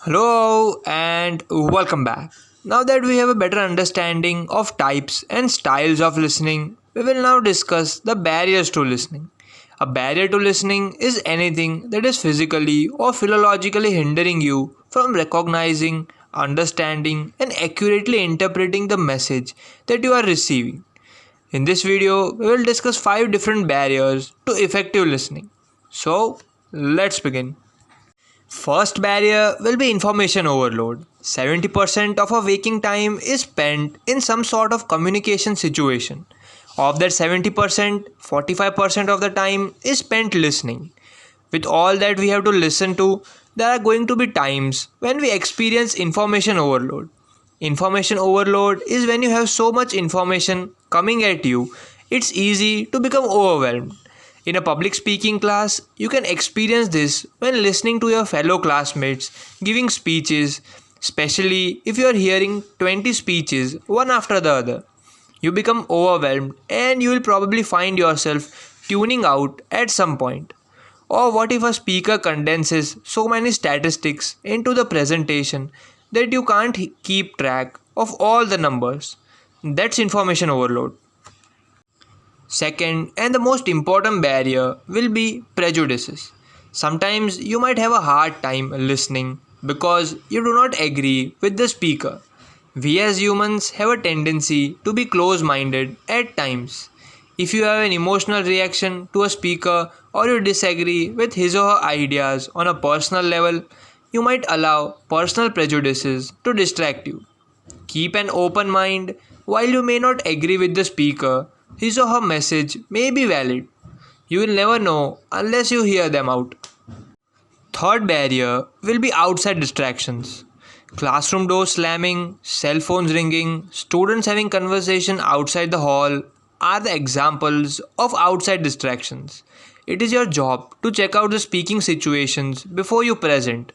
Hello and welcome back. Now that we have a better understanding of types and styles of listening, we will now discuss the barriers to listening. A barrier to listening is anything that is physically or philologically hindering you from recognizing, understanding, and accurately interpreting the message that you are receiving. In this video, we will discuss 5 different barriers to effective listening. So, let's begin. First barrier will be information overload. 70% of our waking time is spent in some sort of communication situation. Of that 70%, 45% of the time is spent listening. With all that we have to listen to, there are going to be times when we experience information overload. Information overload is when you have so much information coming at you, it's easy to become overwhelmed. In a public speaking class, you can experience this when listening to your fellow classmates giving speeches, especially if you are hearing 20 speeches one after the other. You become overwhelmed and you will probably find yourself tuning out at some point. Or what if a speaker condenses so many statistics into the presentation that you can't keep track of all the numbers? That's information overload. Second, and the most important barrier will be prejudices. Sometimes you might have a hard time listening because you do not agree with the speaker. We as humans have a tendency to be close minded at times. If you have an emotional reaction to a speaker or you disagree with his or her ideas on a personal level, you might allow personal prejudices to distract you. Keep an open mind. While you may not agree with the speaker, his or her message may be valid. You will never know unless you hear them out. Third barrier will be outside distractions. Classroom doors slamming, cell phones ringing, students having conversation outside the hall are the examples of outside distractions. It is your job to check out the speaking situations before you present.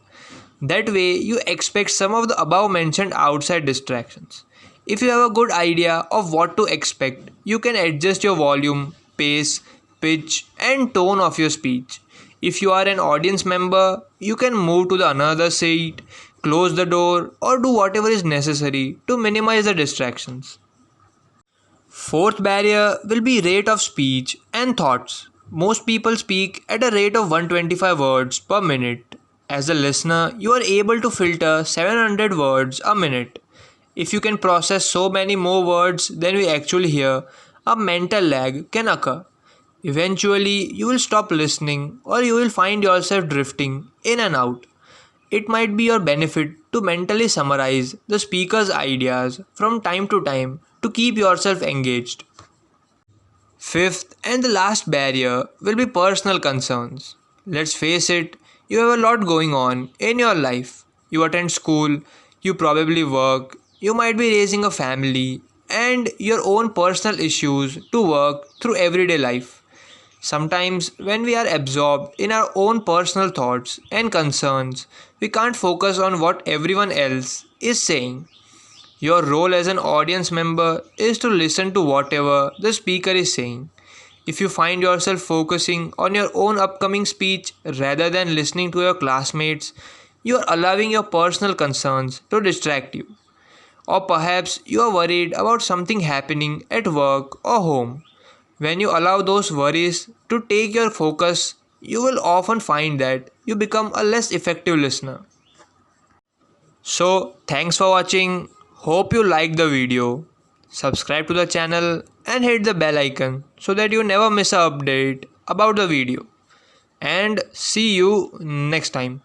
That way, you expect some of the above mentioned outside distractions. If you have a good idea of what to expect, you can adjust your volume, pace, pitch, and tone of your speech. If you are an audience member, you can move to the another seat, close the door, or do whatever is necessary to minimize the distractions. Fourth barrier will be rate of speech and thoughts. Most people speak at a rate of 125 words per minute. As a listener, you are able to filter 700 words a minute. If you can process so many more words than we actually hear, a mental lag can occur. Eventually, you will stop listening or you will find yourself drifting in and out. It might be your benefit to mentally summarize the speaker's ideas from time to time to keep yourself engaged. Fifth and the last barrier will be personal concerns. Let's face it, you have a lot going on in your life. You attend school, you probably work, you might be raising a family, and your own personal issues to work through everyday life. Sometimes, when we are absorbed in our own personal thoughts and concerns, we can't focus on what everyone else is saying. Your role as an audience member is to listen to whatever the speaker is saying. If you find yourself focusing on your own upcoming speech rather than listening to your classmates, you are allowing your personal concerns to distract you. Or perhaps you are worried about something happening at work or home. When you allow those worries to take your focus, you will often find that you become a less effective listener. So, thanks for watching. Hope you liked the video. Subscribe to the channel and hit the bell icon so that you never miss an update about the video. And see you next time.